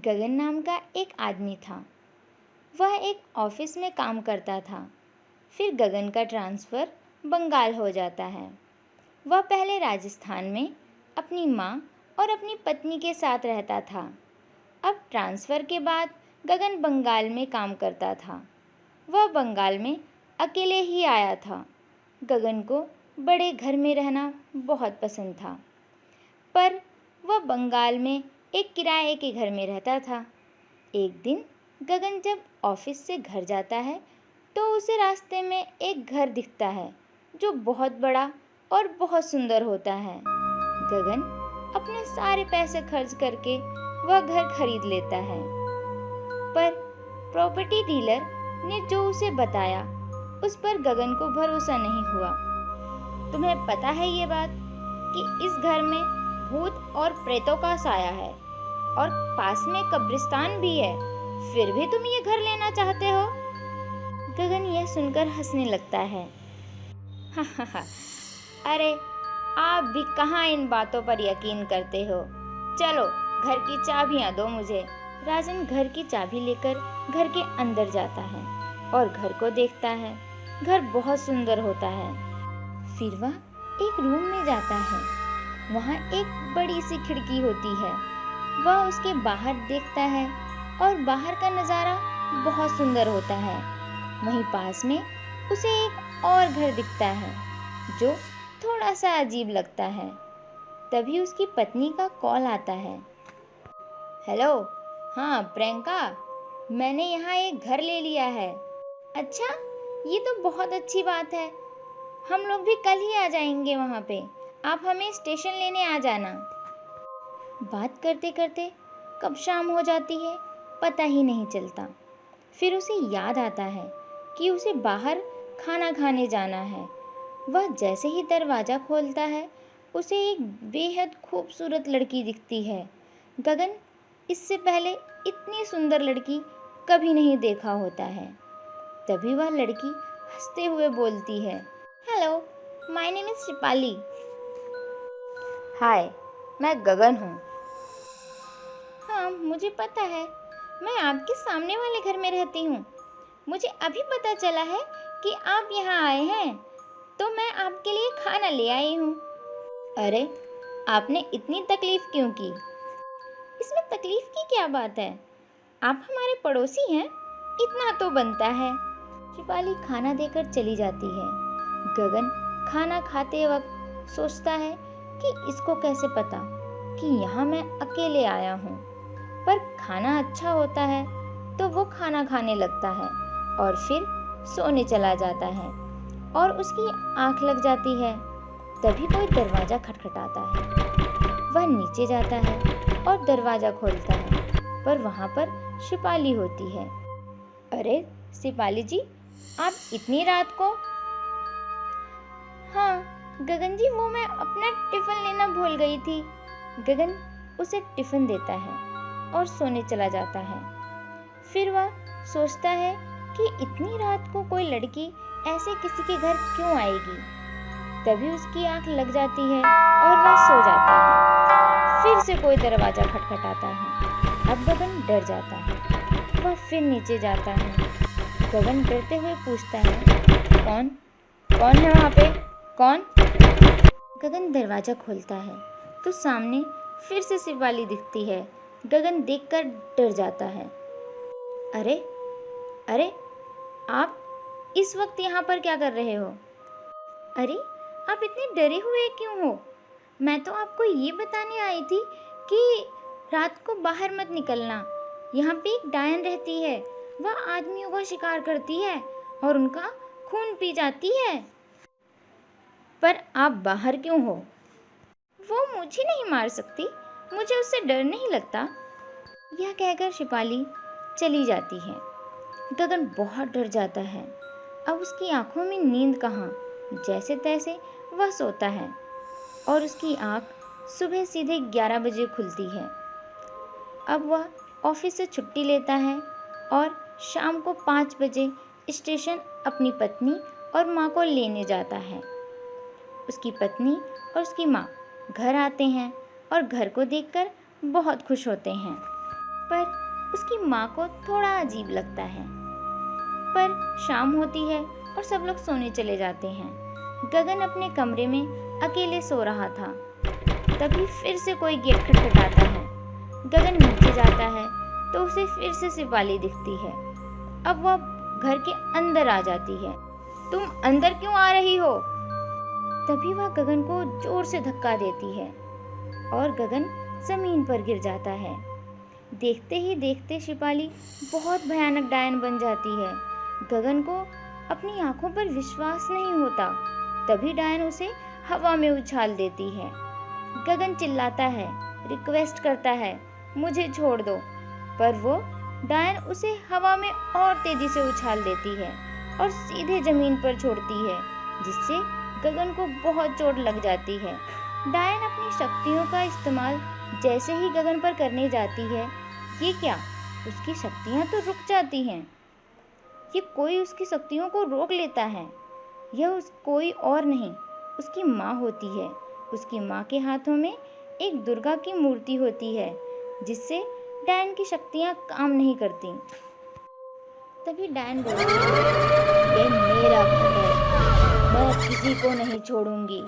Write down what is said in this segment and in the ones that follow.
गगन नाम का एक आदमी था। वह एक ऑफिस में काम करता था। फिर गगन का ट्रांसफ़र बंगाल हो जाता है। वह पहले राजस्थान में अपनी माँ और अपनी पत्नी के साथ रहता था। अब ट्रांसफ़र के बाद गगन बंगाल में काम करता था। वह बंगाल में अकेले ही आया था। गगन को बड़े घर में रहना बहुत पसंद था, पर वह बंगाल में एक किराए के घर में रहता था। एक दिन गगन जब ऑफिस से घर जाता है तो उसे रास्ते में एक घर दिखता है जो बहुत बड़ा और बहुत सुंदर होता है। गगन अपने सारे पैसे खर्च करके वह घर खरीद लेता है, पर प्रॉपर्टी डीलर ने जो उसे बताया उस पर गगन को भरोसा नहीं हुआ। तुम्हें पता है ये बात कि इस घर में भूत और प्रेतों का साया है और पास में कब्रिस्तान भी है, फिर भी तुम ये घर लेना चाहते हो? गगन यह सुनकर हंसने लगता है। अरे आप भी कहाँ इन बातों पर यकीन करते हो। चलो घर की चाबियाँ दो मुझे। राजन घर की चाबी लेकर घर के अंदर जाता है और घर को देखता है। घर बहुत सुंदर होता है। फिर वह एक रूम में जाता है। वहाँ एक बड़ी सी खिड़की होती है। वह उसके बाहर देखता है और बाहर का नज़ारा बहुत सुंदर होता है। वहीं पास में उसे एक और घर दिखता है जो थोड़ा सा अजीब लगता है। तभी उसकी पत्नी का कॉल आता है। हेलो, हाँ प्रियंका, मैंने यहाँ एक घर ले लिया है। अच्छा, ये तो बहुत अच्छी बात है। हम लोग भी कल ही आ जाएंगे वहाँ पे। आप हमें स्टेशन लेने आ जाना। बात करते करते कब शाम हो जाती है पता ही नहीं चलता। फिर उसे याद आता है कि उसे बाहर खाना खाने जाना है। वह जैसे ही दरवाज़ा खोलता है उसे एक बेहद खूबसूरत लड़की दिखती है। गगन इससे पहले इतनी सुंदर लड़की कभी नहीं देखा होता है। तभी वह लड़की हंसते हुए बोलती है, hello, my name is Shipali. Hi, मैं गगन हूँ। हाँ, मुझे पता है। मैं आपके सामने वाले घर में रहती हूँ। मुझे अभी पता चला है कि आप यहाँ आए हैं, तो मैं आपके लिए खाना ले आई हूँ। अरे, आपने इतनी तकलीफ़ क्यों की? इसमें तकलीफ़ की क्या बात है? आप हमारे पड़ोसी हैं, इतना तो बनता है। शिपाली खाना देकर चली जाती है। गगन खाना खाते वक्त सोचता है कि इसको कैसे पता कि यहाँ मैं अकेले आया हूँ। पर खाना अच्छा होता है तो वो खाना खाने लगता है और फिर सोने चला जाता है और उसकी आँख लग जाती है। तभी कोई दरवाज़ा खटखटाता है। वह नीचे जाता है और दरवाज़ा खोलता है, पर वहाँ पर शिपाली होती है। अरे शिपाली जी, आप इतनी रात को? हाँ गगन जी, वो मैं अपना टिफ़िन लेना भूल गई थी। गगन उसे टिफ़िन देता है और सोने चला जाता है। फिर वह सोचता है कि इतनी रात को कोई लड़की ऐसे किसी के घर क्यों आएगी। तभी उसकी आंख लग जाती है और वह सो जाता है। फिर से कोई दरवाज़ा खटखटाता है। अब गगन डर जाता है। वह फिर नीचे जाता है। गगन डरते हुए पूछता है, कौन कौन है वहाँ पे? कौन? गगन दरवाज़ा खोलता है तो सामने फिर से शिवाली दिखती है। गगन देखकर डर जाता है। अरे अरे, आप इस वक्त यहाँ पर क्या कर रहे हो? अरे, आप इतने डरे हुए क्यों हो? मैं तो आपको ये बताने आई थी कि रात को बाहर मत निकलना। यहाँ पे एक डायन रहती है। वह आदमियों का शिकार करती है और उनका खून पी जाती है। पर आप बाहर क्यों हो? वो मुझे नहीं मार सकती, मुझे उससे डर नहीं लगता। यह कहकर शिपाली चली जाती है। गगन बहुत डर जाता है। अब उसकी आंखों में नींद कहाँ। जैसे तैसे वह सोता है और उसकी आंख सुबह सीधे 11 बजे खुलती है। अब वह ऑफिस से छुट्टी लेता है और शाम को 5 बजे स्टेशन अपनी पत्नी और माँ को लेने जाता है। उसकी पत्नी और उसकी माँ घर आते हैं और घर को देखकर बहुत खुश होते हैं। पर उसकी माँ को थोड़ा अजीब लगता है। पर शाम होती है और सब लोग सोने चले जाते हैं। गगन अपने कमरे में अकेले सो रहा था। तभी फिर से कोई गेट खटखटाता है। गगन नीचे जाता है तो उसे फिर से शिपाली दिखती है। अब वह घर के अंदर आ जाती है। तुम अंदर क्यों आ रही हो? तभी वह गगन को जोर से धक्का देती है और गगन जमीन पर गिर जाता है। देखते ही देखते शिपाली बहुत भयानक डायन बन जाती है। गगन को अपनी आंखों पर विश्वास नहीं होता। तभी डायन उसे हवा में उछाल देती है। गगन चिल्लाता है, रिक्वेस्ट करता है, मुझे छोड़ दो। पर वो डायन उसे हवा में और तेजी से उछाल देती है और सीधे जमीन पर छोड़ती है, जिससे गगन को बहुत चोट लग जाती है। डायन अपनी शक्तियों का इस्तेमाल जैसे ही गगन पर करने जाती है, ये क्या, उसकी शक्तियाँ तो रुक जाती हैं। ये कोई उसकी शक्तियों को रोक लेता है। यह कोई और नहीं, उसकी माँ होती है। उसकी माँ के हाथों में एक दुर्गा की मूर्ति होती है, जिससे डायन की शक्तियाँ काम नहीं करती। तभी डायन बोलती है, ये मेरा घर है, मैं किसी को नहीं छोड़ूंगी,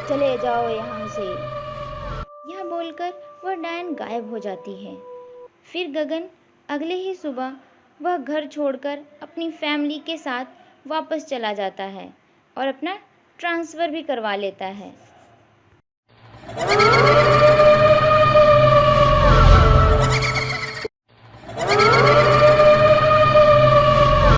चले जाओ यहाँ से। यह बोलकर वह डायन गायब हो जाती है। फिर गगन अगले ही सुबह वह घर छोड़कर अपनी फैमिली के साथ वापस चला जाता है और अपना ट्रांसफ़र भी करवा लेता है।